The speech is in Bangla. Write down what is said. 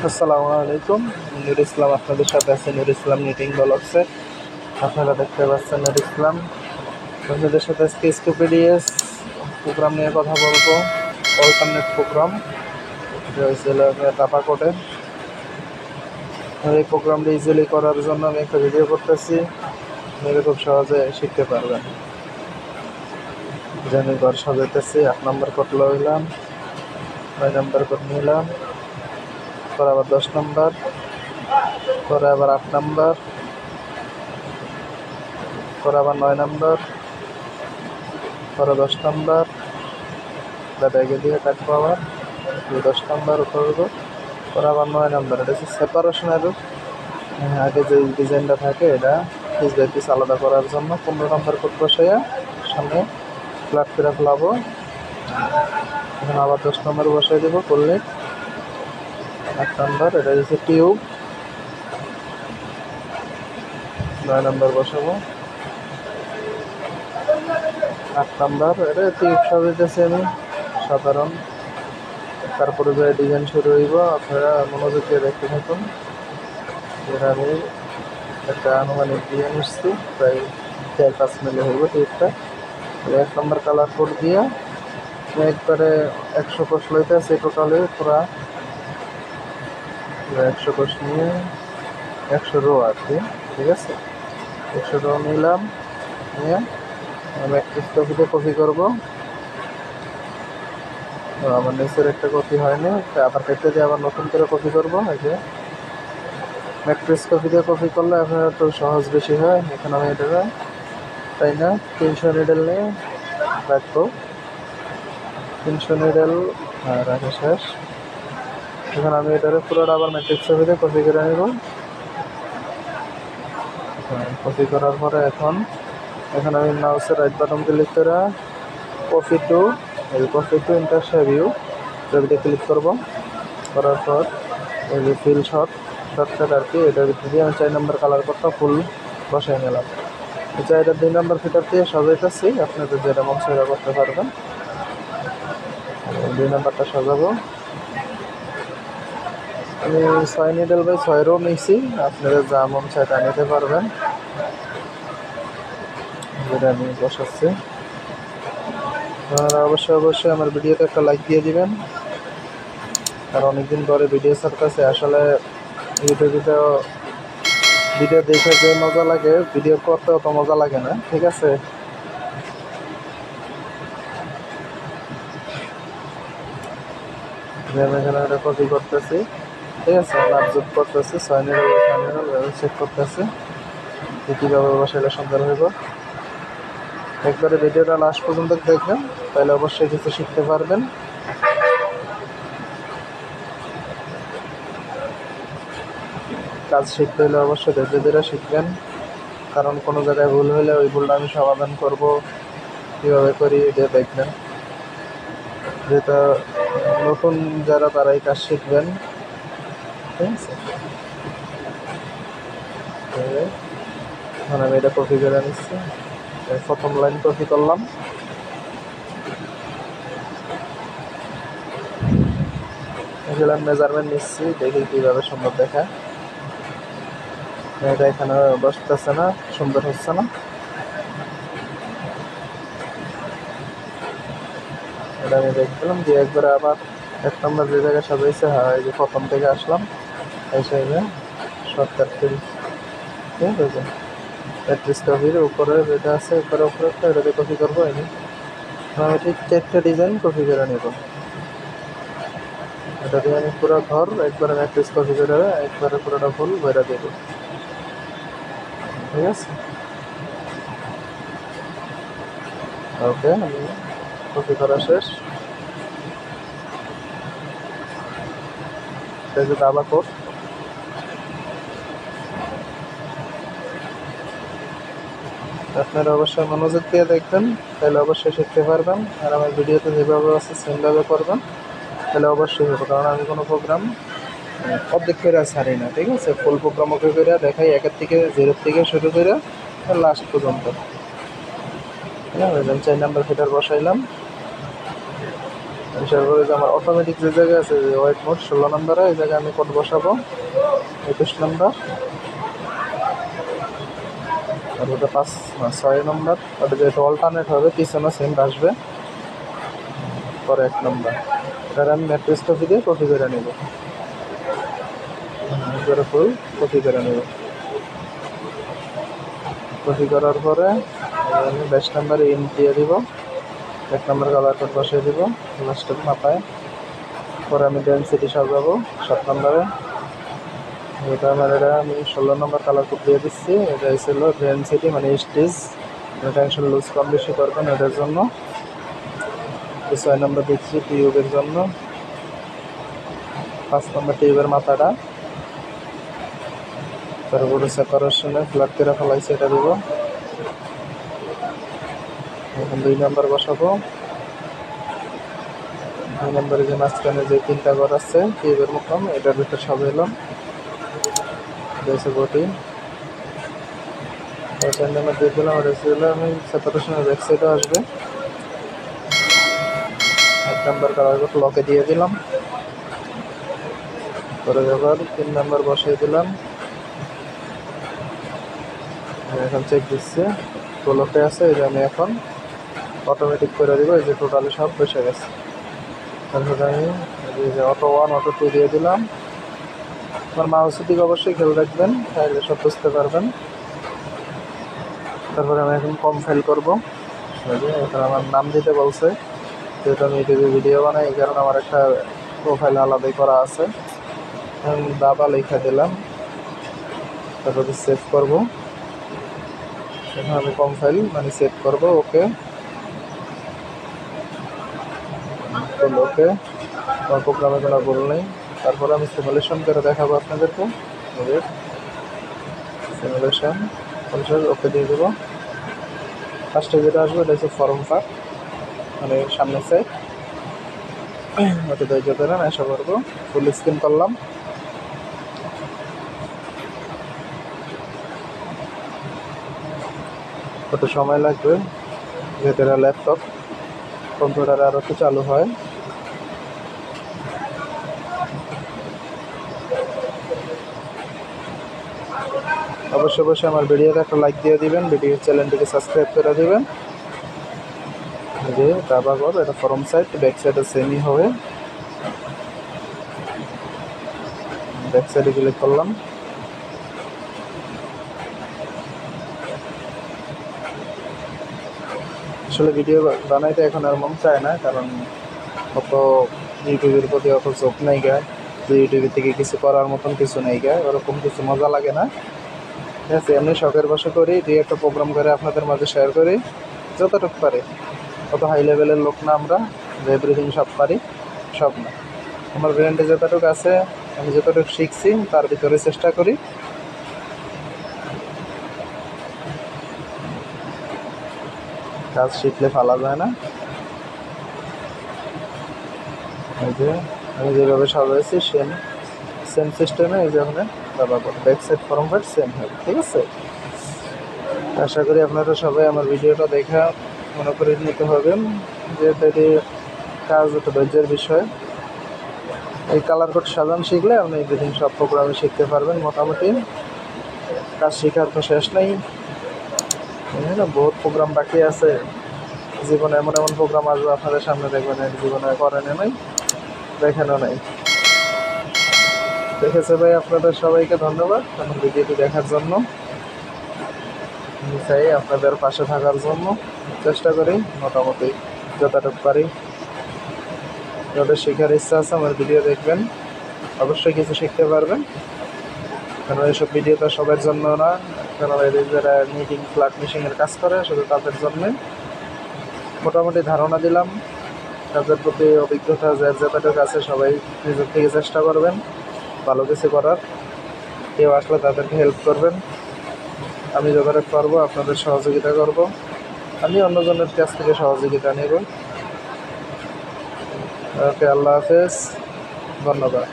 আসসালামু আলাইকুম। নুর ইসলাম আপনাদের সাথে আছে। নুর ইসলাম নিটিং ব্লগসে আপনারা দেখতে পাচ্ছেন নুর ইসলাম আপনাদের সাথে আজকে স্কুপিডিএস প্রোগ্রাম নিয়ে কথা বলবো। অল্টারনেট প্রোগ্রাম, এটা হয়েছিল টাপা কোডের। এই প্রোগ্রামটা ইজিলি করার জন্য আমি একটা ভিডিও করতেছি, আপনারা খুব সহজে শিখতে পারবেন। যে আমি ঘর সাজাইতেছি, 8 নম্বর কোড লইলাম, 9 নম্বর কোড নিলাম, পরে আবার 10 নম্বর, পরে আবার 8 নম্বর, পরে আবার 9 নম্বর, পরে 10 নম্বর, ব্যাগে দিয়ে কাটবো আবার 10 নম্বর করবো, পরে আবার 9 নম্বর। এটা হচ্ছে সেপারেশনের আগে যে ডিজাইনটা থাকে, এটা পিস বাই পিস আলাদা করার জন্য 15 নম্বর কোড বসাইয়া সামনে ফ্ল্যাট করে ফেলাবো। এখন আবার 10 নম্বর বসাই দেবো করলে 8 নম্বর। এটা হচ্ছে টিউব, 9 নম্বর বসাবো, 8 নম্বর। এটা টিউব সাজাইতেছি আমি সাধারণ। তারপরে যে ডিজাইন শুরু হইব, আপনারা মনোযোগ দিয়ে দেখতে থাকুন। এর আমি একটা আনুমানিক দিয়ে নিচ্ছি, প্রায় 4-5 মিলি হইব টিউবটা। 1 নম্বর কালার কোড দিয়ে একবারে 100 কোষ লইতেছে টোটালি পুরা 100 কোষ নিয়ে 100 রো আর কি, ঠিক আছে। 100 রো নিলাম, নিয়ে আমি একটা কপিতে কপি করবো। আমার নিচের একটা কপি হয়নি, আবার কেটে দিয়ে আবার নতুন করে কপি করবো। এই যে ম্যাট্রিক্স কপি দিয়ে কপি করলে আপনার একটু সহজ বেশি হয়। এখন আমি এটা তাই না 300 নিডেল নিয়ে রাখবো। 300 নিডেল রাখা শেষ। এখন আমি এটারে পুরোটা আবার ম্যাট্রিক্স কপি দিয়ে কপি করে নেব। কপি করার পরে এখন আমি মাউসের রাইট বাটন ক্লিক করে কপি টু ইন্টারশিপ ভিউ ছবিতে ক্লিক করবো। করার পর এই যে ফিল শর্টকাট আর কি, এটার ভিতরে দিয়ে আমি 4 নম্বর কালার কোডটা ফুল বসাই নিলাম। এটা 2 নম্বর ফিটার দিয়ে সাজাইতেছি, আপনাদের যেটা মন সেটা করতে পারবেন। 2 নম্বরটা সাজাবো আমি 6 নিডেল বাই 6 রো নিয়েছি, আপনাদের যা মন সেটা নিতে পারবেন। যেটা আমি বসাচ্ছি, আপনারা অবশ্যই আমার ভিডিওতে একটা লাইক দিয়ে দিবেন, কারণ অনেকদিন পরে ভিডিও ছাড়তেছে। আসলে ইউটিউবে ভিডিও দেখে যে মজা লাগে, ভিডিও করতে অত মজা লাগে না, ঠিক আছে। আমি এখানে একটা কপি করতেছি, ঠিক আছে। যোগ করতেছি 6 নিডেল চেক করতেছি কীভাবে বসাইলে সুন্দর হইব। একবারে ভিডিওটা লাস্ট পর্যন্ত দেখবেন, তাহলে অবশ্যই কিছু শিখতে পারবেন। কাজ শিখতে হলে অবশ্যই ধৈর্য ধরে শিখবেন, কারণ কোনো জায়গায় ভুল হলে ওই ভুলটা আমি সমাধান করব, কীভাবে করি এটা দেখবেন। যেটা নতুন যারা তারা এই কাজ শিখবেন, ঠিক আছে। এখন আমি এটা কপি করে নিচ্ছি, প্রথম লাইন কপি করলাম। এগুলো মেজারমেন্ট নিচ্ছি, দেখি কীভাবে সুন্দর দেখা। এটা এখানে বসতেছে না, সুন্দর হচ্ছে না। এটা আমি দেখলাম যে একবারে আবার 1 নম্বর যে জায়গায় সাজাইছে, হ্যাঁ এই যে প্রথম থেকে আসলাম এই সাইডে শর্টকাট করি, ঠিক আছে। ম্যাট্রিক্স কপির উপরে যেটা আছে একবারে উপরে একটা, এটাতে কপি করবো। আমি ঠিক 4টে ডিজাইন কপি করে নেব। এটা দিয়ে আমি পুরো ঘর একবারে ম্যাট্রিক্স কপি করে একবারে পুরোটা ফুল ভরে দেব, ঠিক আছে। ওকে, আমি কপি করা শেষ। এটা যে দাবা কোড, আপনারা অবশ্যই মনোযোগ দিয়ে দেখবেন, তাহলে অবশ্যই শিখতে পারবেন। আর আমার ভিডিওতে যেভাবে আছে সেমভাবে করবেন, তাহলে অবশ্যই হবে। কারণ আমি কোনো প্রোগ্রাম অর্ধেক করে ছাড়ি না, ঠিক আছে। ফুল প্রোগ্রাম ওকে করে দেখাই, 1 থেকে 0 থেকে শুরু করে লাস্ট পর্যন্ত। হ্যাঁ, 4 নম্বর ফিটার বসাইলাম, হিসাব করে যে আমার অটোমেটিক যে জায়গায় আছে যে হোয়াইট মোড 16 নম্বরে, এই জায়গায় আমি কোড বসাবো 21 নম্বর, তারপরে 6 নম্বর, ওটা যেহেতু অল্টারনেট হবে পিছনে সেম আসবে, পরে 1 নম্বর। এটার আমি ম্যাট্রিক্স কপি দিয়ে কপি করে নেব, ফুল কপি করে নেব। কপি করার পরে আমি 22 নম্বরে ইন্ট দিয়ে দিব, 1 নম্বর কালার কোড বসিয়ে দিব লাস্টের মাথায়। পরে আমি ডেনসিটি সাজাবো 7 নম্বরে, এটা আমার এটা আমি 16 নম্বর কালার কোড দিয়ে দিচ্ছি। এটা ছিল ডেনসিটি মানে স্টেজ, টেনশন লুজ কম বেশি করবেন এটার জন্য। 6 নম্বর দিচ্ছি টিউবের জন্য, 5 নম্বর টিউবের মাথাটা, তারপরে সেপারেশনে ফ্ল্যাট করে ফেলাইছি এটা দিব। এখন 2 নম্বর বসাবো, 2 নম্বরে যে মাঝখানে যে 3টা ঘর আছে টিউবের মতন, এটার ভিতরে সব এলাম বটি 4 নম্বর দিয়ে দিলাম। এটা ছিল আমি সেপারেশনের ব্যাক সাইডও আসবে। 1 নম্বর কালার কোড লকে দিয়ে দিলাম, পরে আবার 3 নম্বর বসিয়ে দিলাম। এখন চেক দিচ্ছে ব্লকে আছে, এই যে আমি এখন অটোমেটিক করে দিব, এই যে টোটালি সব বসে গেছে। তারপরে আমি এই যে অটো 1 অটো 2 দিয়ে দিলাম। আমার মাউসের দিকে অবশ্যই খেয়াল রাখবেন, তাহলে সব বুঝতে পারবেন। তারপরে আমি এখন কম্পাইল করবো, এখন আমার নাম দিতে বলছে, যেহেতু আমি ইউটিউবে ভিডিও বানাই এই কারণে আমার একটা প্রোফাইল আলাদাই করা আছে। দাবা লেখা দিলাম, তারপরে সেভ করব। এখন আমি কম্পাইল মানে সেভ করব, ওকে ওকে, আমার প্রোগ্রামে কোনো ভুল নেই। তারপরে আমি সিমুলেশন করে দেখাবো আপনাদেরকে, সিমুলেশন ওকে দিয়ে দেবো। ফার্স্টে যেটা আসবে এটা হচ্ছে ফর্ম পার্ট মানে সামনের সাইড, ওটা ধৈর্য ধরেন আশা করবো। ফুল স্ক্রিন করলাম, কত সময় লাগবে যেহেতু এটা ল্যাপটপ, কম্পিউটার আরও একটু চালু হয়। অবশ্যই আমার ভিডিওতে একটা লাইক দিয়ে দিবেন, ভিডিও চ্যানেলটিকে সাবস্ক্রাইব করে দিবেন। যে দাবা ঘর এটা ফরম সাইড, ব্যাক সাইডে সেমই হবে। ব্যাক সাইডে ক্লিক করলাম, আসলে ভিডিও বানাইতে এখন আর মন চায় না, কারণ অত ইউটিউবের প্রতি অত চোখ নেই গা, যে ইউটিউবের থেকে কিছু করার মতন কিছু নেই গা, ওরকম কিছু মজা লাগে না। ঠিক আছে, এমনি শখের বসে করি, দুই একটা প্রোগ্রাম করে আপনাদের মাঝে শেয়ার করি যতটুকু পারি। অত হাই লেভেলের লোক না আমরা যে এভরিথিং সব পারি, সব না। আমার ব্রেন্ডে যতটুকু আছে, আমি যতটুকু শিখছি তার ভিতরে চেষ্টা করি। কাজ শিখলে ফালা যায় না। এই যে আমি যেভাবে সাজাইছি সেম সিস্টেমে এই যে ওখানে back side form part same হবে। ঠিক আছে, আশা করি আপনারা সবাই আমার ভিডিওটা দেখা মনে করে নিতে হবেন, যেহেতু এটি কাজ একটা ধৈর্যের বিষয়। এই কালার কোড সাজান শিখলে আপনি এভরিথিং সব প্রোগ্রামে শিখতে পারবেন মোটামুটি। কাজ শেখার তো শেষ নেই, বহুত প্রোগ্রাম বাকি আছে। জীবনে এমন এমন প্রোগ্রাম আসবে আপনাদের সামনে, দেখবেন জীবনে করেন নাই, দেখানো নাই। দেখেছে ভাই, আপনাদের সবাইকে ধন্যবাদ আমার ভিডিওটি দেখার জন্য। আমি চাই আপনাদের পাশে থাকার জন্য, চেষ্টা করি মোটামুটি যতটুকু পারি। যাদের শেখার ইচ্ছা আছে আমার ভিডিও দেখবেন, অবশ্যই কিছু শিখতে পারবেন। কারণ এইসব ভিডিও তো সবার জন্য না, কারণ এদের যারা মিটিং ফ্ল্যাট মিশিংয়ের কাজ করে শুধু তাদের জন্যে। মোটামুটি ধারণা দিলাম, কাজের প্রতি অভিজ্ঞতা যার যতটুকু আছে সবাই নিজের থেকে চেষ্টা করবেন ভালো কিছু করার। কেউ আসলে তাদেরকে হেল্প করবেন, আমি যতটুকু পারবো আপনাদের সহযোগিতা করব, আমি অন্যজনের কাছ থেকে সহযোগিতা নেব। ওকে, আল্লাহ হাফেজ, ধন্যবাদ।